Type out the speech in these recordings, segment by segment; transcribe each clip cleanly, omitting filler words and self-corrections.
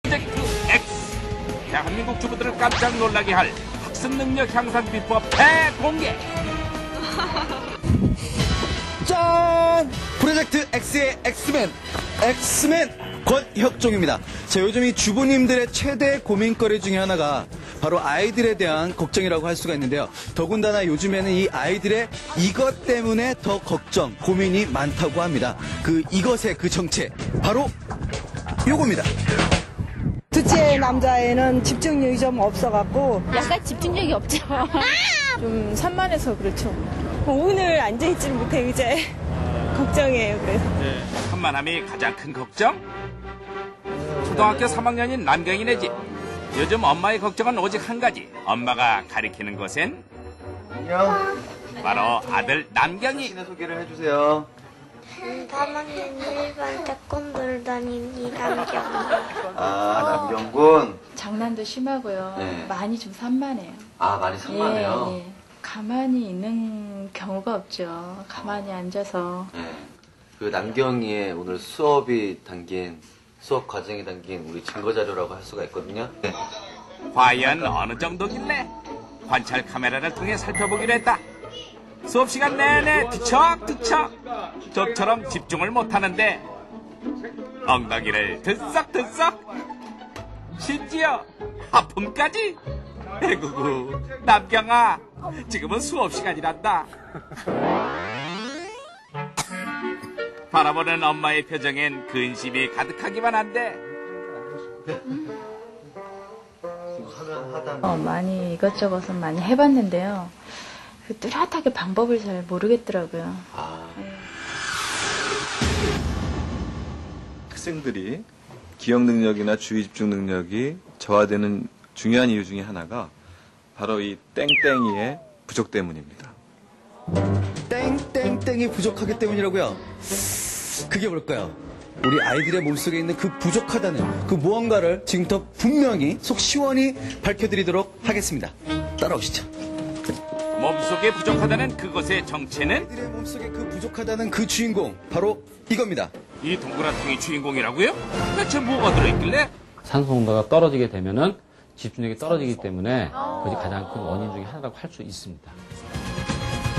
프로젝트 X. 대한민국 주부들을 깜짝 놀라게 할 학습 능력 향상 비법 대공개. 짠! 프로젝트 X의 엑스맨. 엑스맨 권혁종입니다. 자, 요즘 이 주부님들의 최대 고민거리 중에 하나가 바로 아이들에 대한 걱정이라고 할 수가 있는데요. 더군다나 요즘에는 이 아이들의 이것 때문에 더 걱정, 고민이 많다고 합니다. 그 이것의 그 정체, 바로 요겁니다. 둘째 남자애는 집중력이 좀 없어갖고 약간 집중력이 없죠. 좀 산만해서 그렇죠. 오늘 앉아있지는 못해 의자에. 걱정이에요, 그래서. 산만함이 가장 큰 걱정? 초등학교 3학년인 남경이네 집. 요즘 엄마의 걱정은 오직 한 가지. 엄마가 가리키는 곳엔 안녕. 바로 아들 남경이. 자신의 소개를 해주세요. 3학년 1반 태권도를 다니는 이남경. 아, 남경군. 장난도 심하고요. 네. 많이 좀 산만해요. 아, 많이 산만해요. 예, 예. 가만히 있는 경우가 없죠. 가만히 앉아서. 네. 그 남경이의 오늘 수업 과정이 담긴 우리 증거자료라고 할 수가 있거든요. 네. 과연 어느 정도길래? 관찰 카메라를 통해 살펴보기로 했다. 수업 시간 내내 뒤척뒤척. 저처럼 집중을 못하는데 엉덩이를 들썩들썩. 심지어 하품까지. 에구구, 남경아, 지금은 수업 시간이란다. 바라보는 엄마의 표정엔 근심이 가득하기만 한데. 많이 이것저것은 많이 해봤는데요. 뚜렷하게 방법을 잘 모르겠더라고요. 학생들이 기억 능력이나 주의 집중 능력이 저하되는 중요한 이유 중에 하나가 바로 이 땡땡이의 부족 때문입니다. 땡땡땡이 부족하기 때문이라고요? 그게 뭘까요? 우리 아이들의 몸속에 있는 그 부족하다는 그 무언가를 지금부터 분명히 속 시원히 밝혀드리도록 하겠습니다. 따라오시죠. 몸속에 부족하다는 그것의 정체는? 아이들의 몸속에 그 부족하다는 그 주인공, 바로 이겁니다. 이 동그랗통이 주인공이라고요? 대체 뭐가 들어있길래? 산소 농도가 떨어지게 되면은 집중력이 떨어지기 때문에 그것이 가장 큰 원인 중에 하나라고 할 수 있습니다.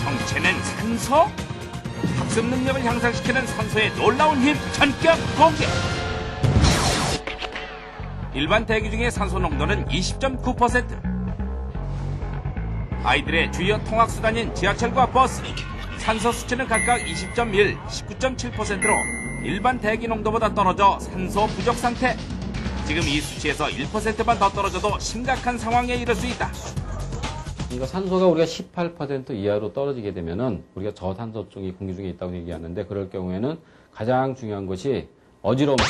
정체는 산소? 학습 능력을 향상시키는 산소의 놀라운 힘 전격 공개! 일반 대기 중의 산소 농도는 20.9%. 아이들의 주요 통학수단인 지하철과 버스, 산소 수치는 각각 20.1, 19.7%로 일반 대기 농도보다 떨어져 산소 부족 상태. 지금 이 수치에서 1%만 더 떨어져도 심각한 상황에 이를 수 있다. 그러니까 산소가 우리가 18% 이하로 떨어지게 되면은 우리가 저산소증이 공기 중에 있다고 얘기하는데, 그럴 경우에는 가장 중요한 것이 어지러움증,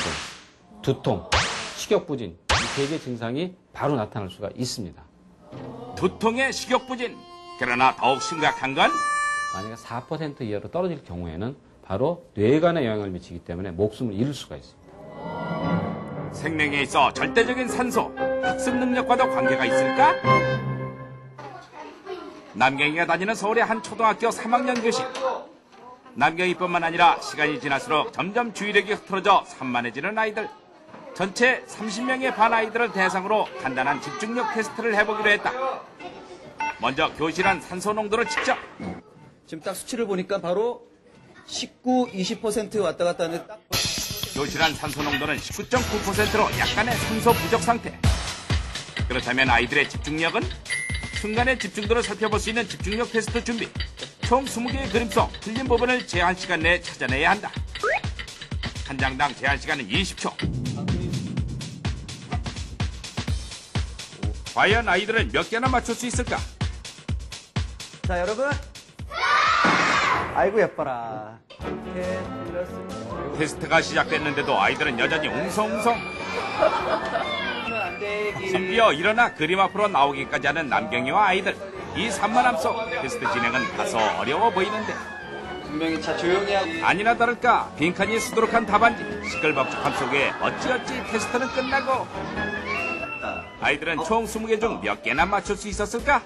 두통, 식욕부진, 이 3개 증상이 바로 나타날 수가 있습니다. 두통에 식욕부진. 그러나 더욱 심각한 건 만약에 4% 이하로 떨어질 경우에는 바로 뇌관에 영향을 미치기 때문에 목숨을 잃을 수가 있습니다. 생명에 있어 절대적인 산소, 학습 능력과도 관계가 있을까? 남경이가 다니는 서울의 한 초등학교 3학년 교실. 남경이뿐만 아니라 시간이 지날수록 점점 주의력이 흐트러져 산만해지는 아이들. 전체 30명의 반 아이들을 대상으로 간단한 집중력 테스트를 해보기로 했다. 먼저 교실 안 산소 농도를 측정. 지금 딱 수치를 보니까 바로 19, 20% 왔다 갔다 하는데 딱 교실 안 산소 농도는 19.9%로 약간의 산소 부족 상태. 그렇다면 아이들의 집중력은? 순간의 집중도를 살펴볼 수 있는 집중력 테스트 준비. 총 20개의 그림속 틀린 부분을 제한 시간 내에 찾아내야 한다. 한 장당 제한 시간은 20초. 과연 아이들은 몇 개나 맞출 수 있을까? 자, 여러분. 아이고, 예뻐라. 테스트가 시작됐는데도 아이들은 여전히 웅성웅성. 심지어 일어나 그림 앞으로 나오기까지 하는 남경이와 아이들. 이 산만함 속 테스트 진행은 다소 어려워 보이는데. 분명히 자 조용히 하고. 아니나 다를까 빈칸이 수두룩한 답안지, 시끌벅적함 속에 어찌어찌 테스트는 끝나고 아이들은 총 20개 중 몇 개나 맞출 수 있었을까?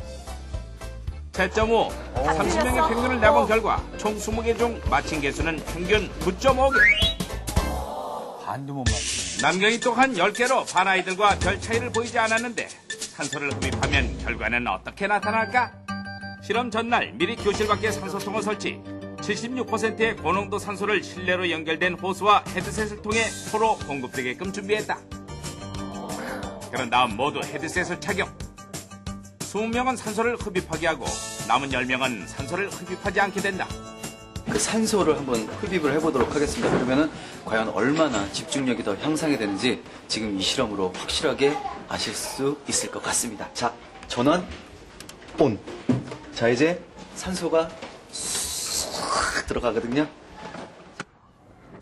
채점 후 30명의 평균을 내본 결과 총 20개 중 맞힌 개수는 평균 9.5개. 반도 못 맞추네. 남경이 또한 10개로 반 아이들과 별 차이를 보이지 않았는데 산소를 흡입하면 결과는 어떻게 나타날까? 실험 전날 미리 교실 밖에 산소통을 설치, 76%의 고농도 산소를 실내로 연결된 호스와 헤드셋을 통해 서로 공급되게끔 준비했다. 그런 다음 모두 헤드셋을 착용. 20명은 산소를 흡입하게 하고 남은 10명은 산소를 흡입하지 않게 된다. 그 산소를 한번 흡입을 해보도록 하겠습니다. 그러면은 과연 얼마나 집중력이 더 향상이 되는지 지금 이 실험으로 확실하게 아실 수 있을 것 같습니다. 자, 전원 온. 자, 이제 산소가 쑥 들어가거든요.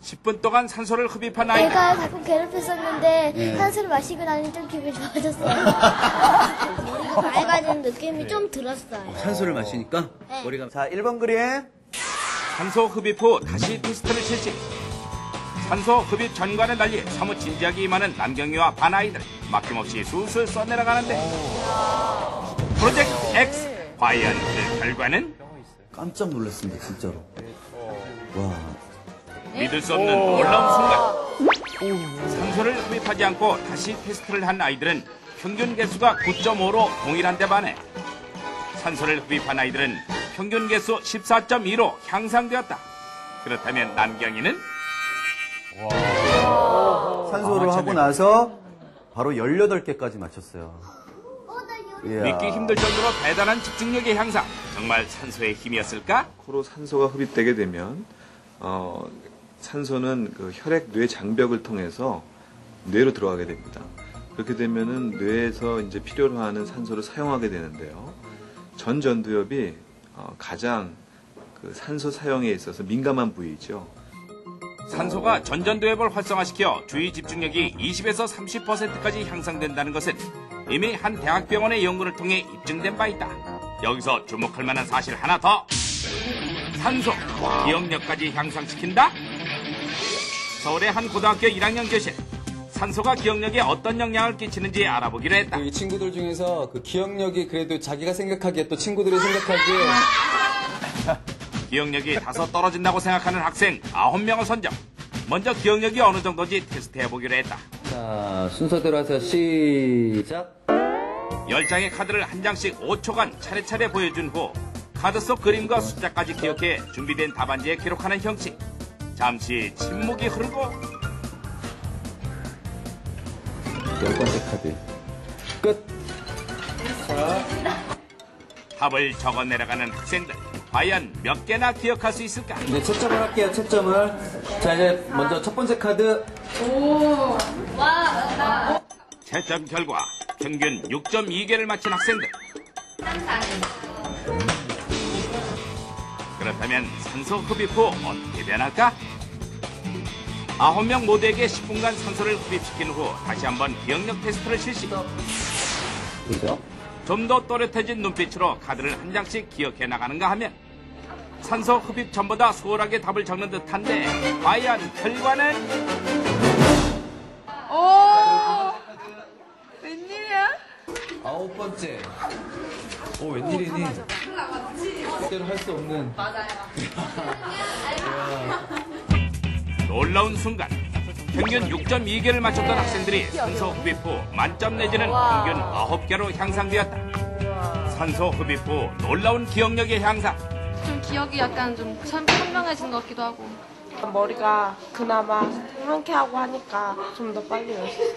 10분 동안 산소를 흡입한 아이들. 내가 가끔 괴롭혔었는데 산소를 마시고 나니 좀 기분이 좋아졌어요. 머리가 맑아지는 느낌이 좀 들었어요. 산소를 마시니까 네. 머리가. 자, 1번 그림. 산소 흡입 후 다시 테스트를 실시. 산소 흡입 전과는 달리 사뭇 진지하게 임하는 남경이와 반 아이들. 막힘없이 술술 써내려가는데 프로젝트 X. 과연 그 결과는? 깜짝 놀랐습니다, 진짜로. 와. 믿을 수 없는 놀라운 순간. 산소를 흡입하지 않고 다시 테스트를 한 아이들은 평균 개수가 9.5로 동일한데 반해 산소를 흡입한 아이들은 평균 개수 14.2로 향상되었다. 그렇다면 남경이는? 산소를 하고 나서 바로 18개까지 맞췄어요. 이야. 믿기 힘들 정도로 대단한 집중력의 향상. 정말 산소의 힘이었을까? 코로 산소가 흡입되게 되면 산소는 그 혈액 뇌 장벽을 통해서 뇌로 들어가게 됩니다. 그렇게 되면은 뇌에서 이제 필요로 하는 산소를 사용하게 되는데요. 전두엽이 가장 그 산소 사용에 있어서 민감한 부위죠. 산소가 전두엽을 활성화시켜 주의 집중력이 20에서 30%까지 향상된다는 것은 이미 한 대학병원의 연구를 통해 입증된 바 있다. 여기서 주목할 만한 사실 하나 더. 산소, 기억력까지 향상시킨다? 서울의 한 고등학교 1학년 교실. 산소가 기억력에 어떤 영향을 끼치는지 알아보기로 했다. 이 친구들 중에서 그 기억력이 그래도 자기가 생각하기에 또 친구들이 생각하기에 기억력이 다소 떨어진다고 생각하는 학생 9명을 선정. 먼저 기억력이 어느 정도인지 테스트해보기로 했다. 자, 순서대로 해서 시작. 10장의 카드를 한 장씩 5초간 차례차례 보여준 후 카드 속 그림과 숫자까지 기억해 준비된 답안지에 기록하는 형식. 잠시 침묵이 흐르고 10번째 카드 끝. 답을 적어 내려가는 학생들. 과연 몇 개나 기억할 수 있을까? 네, 채점을 할게요. 채점을. 자, 이제 먼저 첫 번째 카드. 채점 결과 평균 6.2개를 맞힌 학생들. 그렇다면 산소 흡입 후 어떻게 변할까? 9명 모두에게 10분간 산소를 흡입시킨 후 다시 한번 기억력 테스트를 실시. 그죠? 좀 더 또렷해진 눈빛으로 카드를 한 장씩 기억해 나가는가 하면 산소 흡입 전보다 수월하게 답을 적는 듯한데 과연 결과는? 웬일이야? 9번째. 웬일이니? 그대로 할 수 없는. 놀라운 순간. 평균 6.2개를 맞췄던 학생들이 산소 흡입 후 만점 내지는 평균 9개로 향상되었다. 산소 흡입 후 놀라운 기억력의 향상. 좀 기억이 약간 좀 선명해진 것 같기도 하고. 머리가 그나마 상쾌하고 하니까 좀 더 빨리 외웠어요.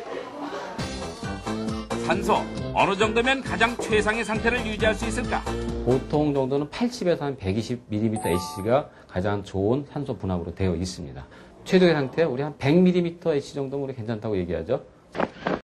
산소 어느 정도면 가장 최상의 상태를 유지할 수 있을까? 보통 정도는 80에서 한 120mm HC가 가장 좋은 산소 분압으로 되어 있습니다. 최적의 상태, 우리 한 100mm HC 정도면 우리 괜찮다고 얘기하죠.